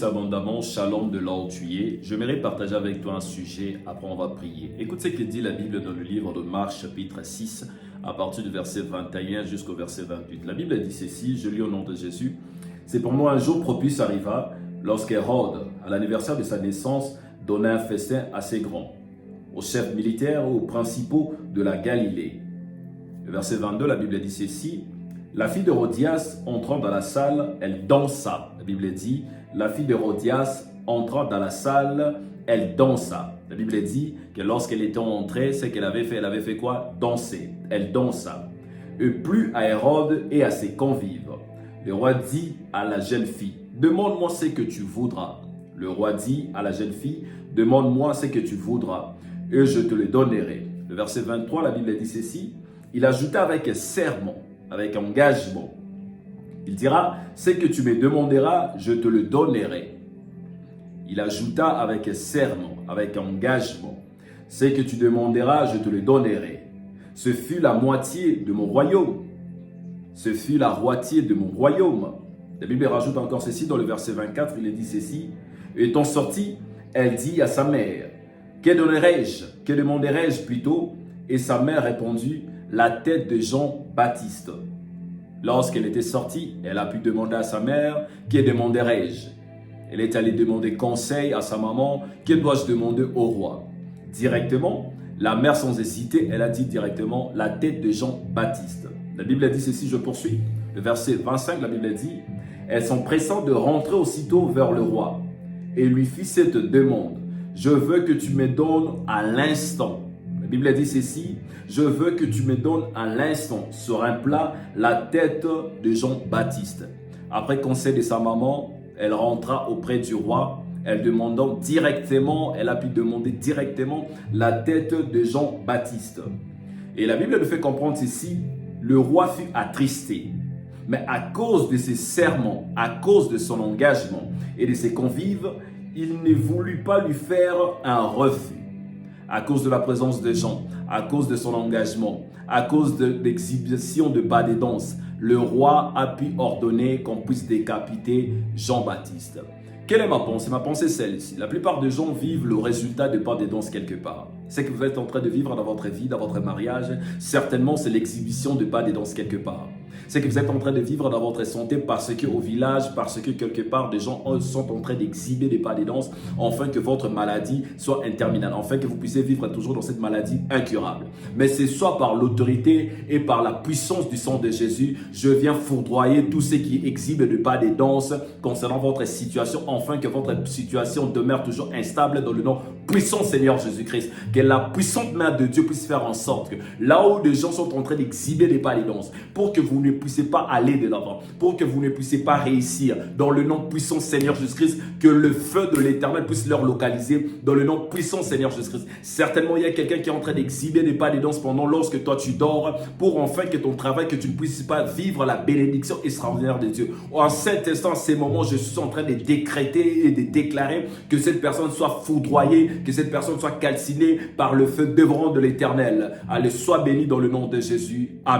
Abondamment, shalom de là où tu es. J'aimerais partager avec toi un sujet, après on va prier. Écoute ce que dit la Bible dans le livre de Marc chapitre 6, à partir du verset 21 jusqu'au verset 28. La Bible dit ceci, je lis au nom de Jésus. C'est pour moi un jour propice arriva, lorsqu'Hérode, à l'anniversaire de sa naissance, donna un festin assez grand aux chefs militaires et aux principaux de la Galilée. Le verset 22, la Bible dit ceci. La fille d'Hérodias entrant dans la salle, elle dansa. La Bible dit, la fille d'Hérodias entrant dans la salle, elle dansa. La Bible dit que lorsqu'elle était entrée, ce qu'elle avait fait, elle avait fait quoi? Danser. Elle dansa. Et plut à Hérode et à ses convives. Le roi dit à la jeune fille, demande-moi ce que tu voudras. Le roi dit à la jeune fille, demande-moi ce que tu voudras et je te le donnerai. Le verset 23, la Bible dit ceci. Il ajouta avec serment, avec engagement. Il dira, ce que tu me demanderas, je te le donnerai. Il ajouta avec serment, avec engagement. Ce que tu demanderas, je te le donnerai. Ce fut la moitié de mon royaume. Ce fut la moitié de mon royaume. La Bible rajoute encore ceci dans le verset 24, il dit ceci. Étant sortie, elle dit à sa mère, que donnerai-je, que demanderai-je plutôt? Et sa mère répondit, la tête de Jean-Baptiste. Lorsqu'elle était sortie, elle a pu demander à sa mère, que demanderai-je? Elle est allée demander conseil à sa maman, que dois-je demander au roi? Directement, la mère sans hésiter, elle a dit directement, la tête de Jean-Baptiste. La Bible dit ceci, je poursuis. Le verset 25, la Bible dit, elles s'empressant de rentrer aussitôt vers le roi et lui fit cette demande, je veux que tu me donnes à l'instant. La Bible dit ceci, je veux que tu me donnes à l'instant sur un plat la tête de Jean-Baptiste. Après conseil de sa maman, elle rentra auprès du roi. Elle demandant directement, elle a pu demander directement la tête de Jean-Baptiste. Et la Bible nous fait comprendre ceci, le roi fut attristé. Mais à cause de ses serments, à cause de son engagement et de ses convives, il ne voulut pas lui faire un refus. À cause de la présence de Jean, à cause de son engagement, à cause de l'exhibition de pas de danse, le roi a pu ordonner qu'on puisse décapiter Jean-Baptiste. Quelle est ma pensée? Ma pensée est celle-ci. La plupart des gens vivent le résultat de pas de danse quelque part. Ce que vous êtes en train de vivre dans votre vie, dans votre mariage, certainement c'est l'exhibition de pas de danse quelque part. Ce que vous êtes en train de vivre dans votre santé parce qu'au village, parce que quelque part des gens sont en train d'exhiber des pas de danse, afin que votre maladie soit interminable, afin que vous puissiez vivre toujours dans cette maladie incurable. Mais c'est soit par l'autorité et par la puissance du sang de Jésus, je viens foudroyer tout ce qui exhibe de pas de danse concernant votre situation, afin que votre situation demeure toujours instable dans le nom puissant Seigneur Jésus-Christ. Que la puissante main de Dieu puisse faire en sorte que là où des gens sont en train d'exhiber des pas de danse, pour que vous ne puissiez pas aller de l'avant, pour que vous ne puissiez pas réussir, dans le nom puissant Seigneur Jésus-Christ, que le feu de l'Éternel puisse leur localiser, dans le nom puissant Seigneur Jésus-Christ. Certainement, il y a quelqu'un qui est en train d'exhiber des pas de danse pendant lorsque toi tu dors, pour enfin que ton travail, que tu ne puisses pas vivre la bénédiction extraordinaire de Dieu. En cet instant, en ces moments, je suis en train de décréter et de déclarer que cette personne soit foudroyée, que cette personne soit calcinée par le feu dévorant de l'Éternel. Allez, sois béni dans le nom de Jésus. Amen.